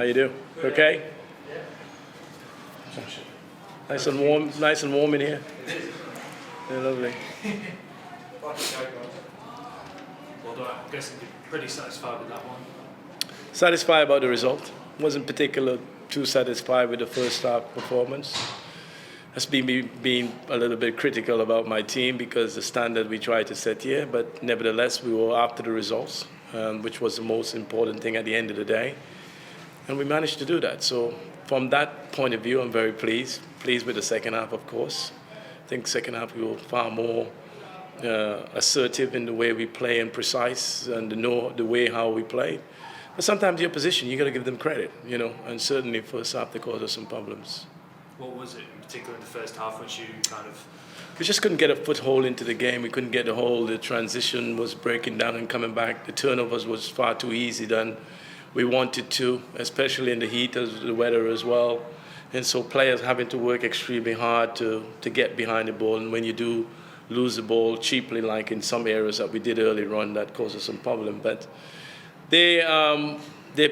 How you do? Okay? Nice and warm. Nice and warm in here. Yeah, lovely. Well done. I'm guessing you're pretty satisfied with that one. Satisfied about the result. Wasn't particularly too satisfied with the first half performance. That's been me being a little bit critical about my team because the standard we tried to set here, but nevertheless we were after the results, which was the most important thing at the end of the day, and we managed to do that. So from that point of view, I'm very pleased with the second half, of course. I think second half we were far more assertive in the way we play and precise and the way how we play. But sometimes your position, you got to give them credit, and certainly first half they caused us some problems. What was it in particular in the first half which you kind of... We just couldn't get a foothold into the game. We couldn't get a hold. The transition was breaking down and coming back. The turnovers was far too easy than we wanted to, especially in the heat of the weather as well. And so players having to work extremely hard to get behind the ball. And when you do lose the ball cheaply, like in some areas that we did earlier on, that causes some problem. But they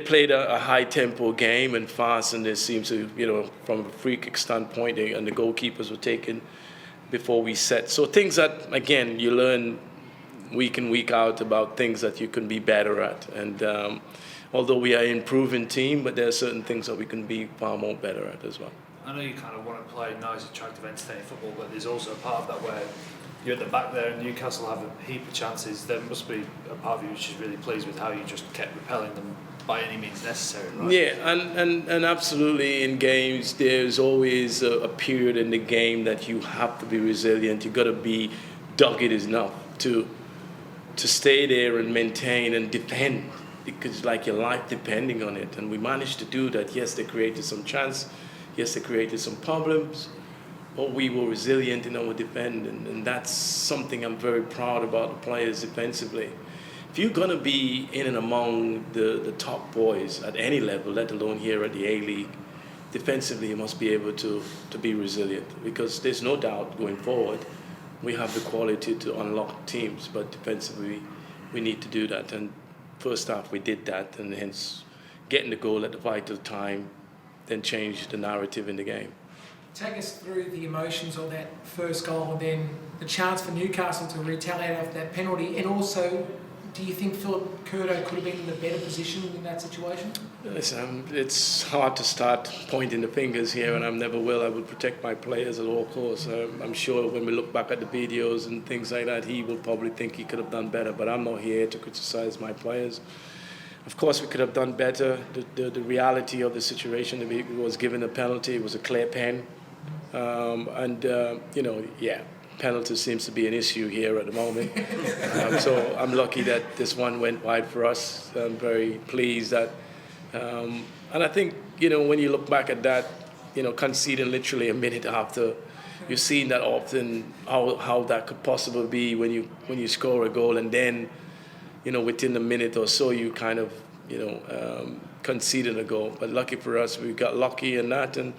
played a high-tempo game and fast, and it seems to, from a free kick standpoint, and the goalkeepers were taken before we set. So things that, again, you learn week in, week out about things that you can be better at. And although we are an improving team, but there are certain things that we can be far more better at as well. I know you kind of want to play nice, attractive, entertaining football, but there's also a part of that where you're at the back there and Newcastle have a heap of chances. There must be a part of you which is really pleased with how you just kept repelling them by any means necessary, right? Yeah, and absolutely in games there's always a period in the game that you have to be resilient. You've got to be dogged enough to stay there and maintain and defend, because like your life depending on it. And we managed to do that. Yes, they created some chance. Yes, they created some problems. But we were resilient in our defend, and that's something I'm very proud about the players defensively. If you're going to be in and among the top boys at any level, let alone here at the A-League, defensively you must be able to be resilient, because there's no doubt going forward we have the quality to unlock teams, but defensively we need to do that. And first half we did that, and hence getting the goal at the vital time then changed the narrative in the game. Take us through the emotions of that first goal and then the chance for Newcastle to retaliate after that penalty, and also, do you think Philip Curto could have been in a better position in that situation? Listen, it's hard to start pointing the fingers here, and I never will. I will protect my players at all costs. I'm sure when we look back at the videos and things like that, he will probably think he could have done better, but I'm not here to criticize my players. Of course, we could have done better. The reality of the situation, we was given a penalty. It was a clear pen. Penalty seems to be an issue here at the moment. So I'm lucky that this one went wide for us. I'm very pleased that, and I think, when you look back at that, conceding literally a minute after, you've seen that often, how that could possibly be when you score a goal, and then, within a minute or so, you kind of, conceded a goal. But lucky for us, we got lucky in that. And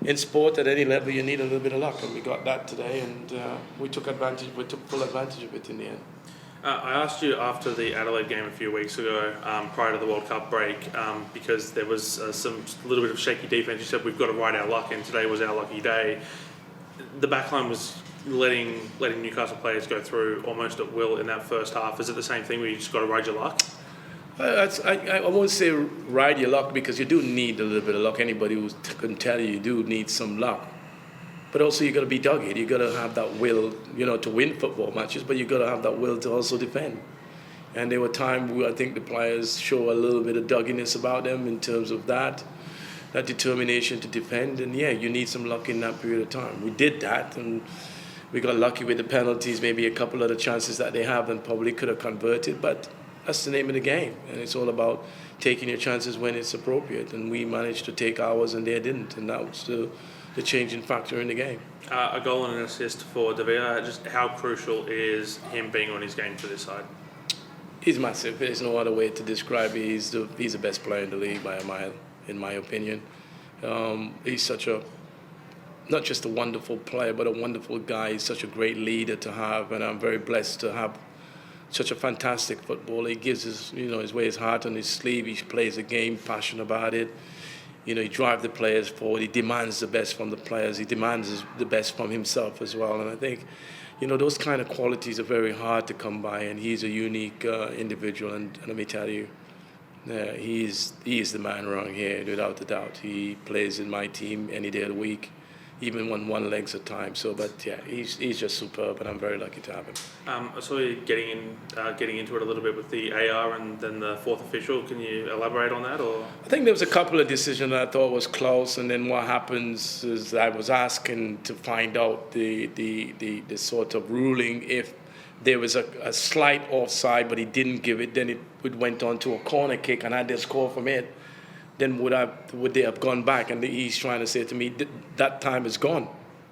in sport, at any level, you need a little bit of luck, and we got that today, and we took full advantage of it in the end. I asked you after the Adelaide game a few weeks ago, prior to the World Cup break, because there was some little bit of shaky defence. You said we've got to ride our luck, and today was our lucky day. The backline was letting Newcastle players go through almost at will in that first half. Is it the same thing where you just got to ride your luck? I won't say ride your luck, because you do need a little bit of luck. Anybody who can tell you do need some luck. But also you got to be dogged. You got to have that will, to win football matches, but you got to have that will to also defend. And there were times where I think the players show a little bit of doggedness about them in terms of that determination to defend. And yeah, you need some luck in that period of time. We did that, and we got lucky with the penalties, maybe a couple of the chances that they have and probably could have converted, but that's the name of the game, and it's all about taking your chances when it's appropriate. And we managed to take ours, and they didn't, and that was the changing factor in the game. A goal and an assist for De Villa. Just how crucial is him being on his game for this side? He's massive. There's no other way to describe it. He's the best player in the league by a mile, in my opinion. He's such not just a wonderful player, but a wonderful guy. He's such a great leader to have, and I'm very blessed to have such a fantastic footballer. He gives his wears his heart on his sleeve. He plays the game, passionate about it. He drives the players forward. He demands the best from the players. He demands the best from himself as well. And I think, those kind of qualities are very hard to come by. And he's a unique individual. And let me tell you, he is the man around here, without a doubt. He plays in my team any day of the week, even when one leg's at time. So, but yeah, he's just superb, and I'm very lucky to have him. I saw you getting into it a little bit with the AR and then the fourth official. Can you elaborate on that? Or I think there was a couple of decisions that I thought was close, and then what happens is I was asking to find out the sort of ruling. If there was a slight offside, but he didn't give it, then it went on to a corner kick, and I did score from it. Then would they have gone back? And he's trying to say to me, that time is gone.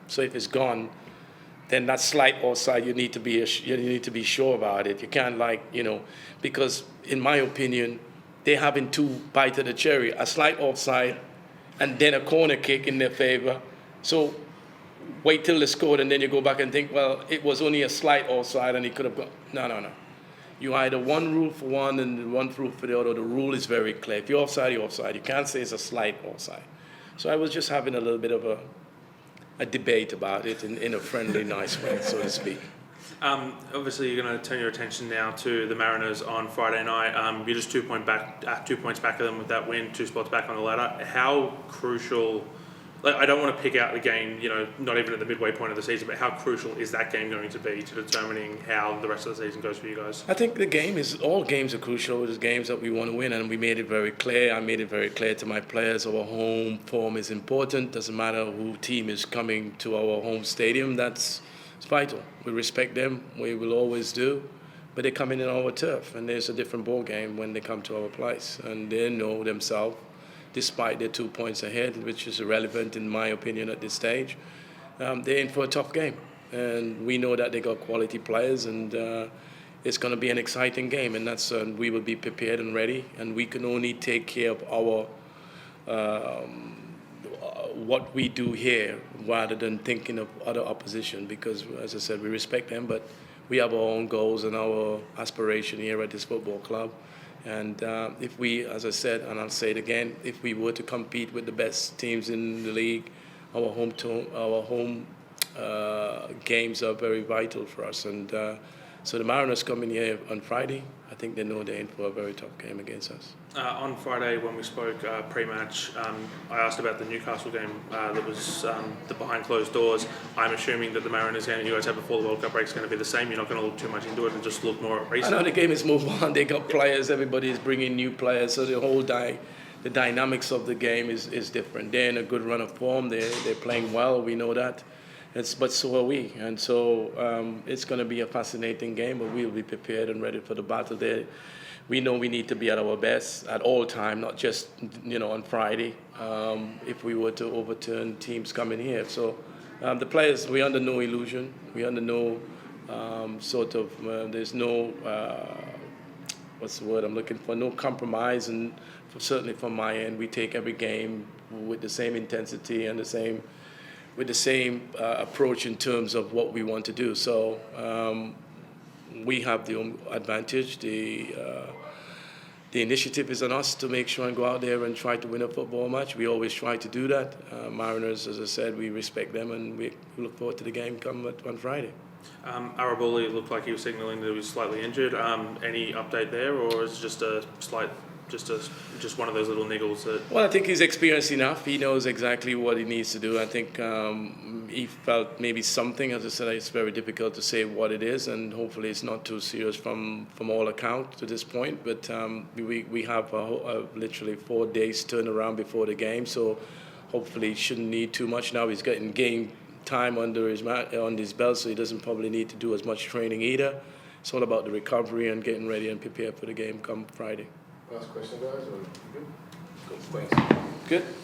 So if it's gone, then that slight offside, you need to be sure about it. You can't because in my opinion, they're having two bites of the cherry: a slight offside, and then a corner kick in their favor. So wait till they scored, and then you go back and think, well, it was only a slight offside, and he could have gone. No. You either one rule for one and one rule for the other. The rule is very clear. If you're offside, you're offside. You can't say it's a slight offside. So I was just having a little bit of a debate about it in a friendly, nice way, so to speak. Obviously, you're going to turn your attention now to the Mariners on Friday night. You're just 2 points back of them with that win, 2 spots back on the ladder. How crucial? I don't want to pick out the game, not even at the midway point of the season, but how crucial is that game going to be to determining how the rest of the season goes for you guys? I think all games are crucial. It's games that we want to win, and we made it very clear. I made it very clear to my players, our home form is important. Doesn't matter who team is coming to our home stadium. It's vital. We respect them. We will always do. But they come in our turf, and there's a different ball game when they come to our place, and they know themselves. Despite their 2 points ahead, which is irrelevant in my opinion at this stage, they're in for a tough game. And we know that they got quality players, and it's going to be an exciting game. And that's we will be prepared and ready. And we can only take care of our what we do here rather than thinking of other opposition. Because, as I said, we respect them, but we have our own goals and our aspiration here at this football club. And if we, as I said, and I'll say it again, if we were to compete with the best teams in the league, our home games are very vital for us. And so the Mariners coming here on Friday, I think they know they're in for a very tough game against us. On Friday, when we spoke pre-match, I asked about the Newcastle game that was the behind closed doors. I'm assuming that the Mariners game that you guys have before the World Cup break is going to be the same. You're not going to look too much into it and just look more at recent. I know the game is moved on. They got players. Everybody is bringing new players. So the whole the dynamics of the game is different. They're in a good run of form. They're playing well. We know that. But so are we. And so it's going to be a fascinating game, but we'll be prepared and ready for the battle there. We know we need to be at our best at all time, not just on Friday, if we were to overturn teams coming here. So the players, we're under no illusion. We're under no there's no, what's the word I'm looking for, no compromise. And certainly from my end, we take every game with the same intensity and with the same approach in terms of what we want to do. So we have the advantage. The initiative is on us to make sure and go out there and try to win a football match. We always try to do that. Mariners, as I said, we respect them, and we look forward to the game come on Friday. Arabuli looked like he was signalling that he was slightly injured. Any update there, or is it just a slight... Just one of those little niggles that... Well, I think he's experienced enough. He knows exactly what he needs to do. I think he felt maybe something. As I said, it's very difficult to say what it is, and hopefully it's not too serious from all accounts to this point. But we have literally 4 days turnaround before the game, so hopefully he shouldn't need too much. Now he's getting game time on his belt, so he doesn't probably need to do as much training either. It's all about the recovery and getting ready and prepared for the game come Friday. Last question, guys, or good? Good.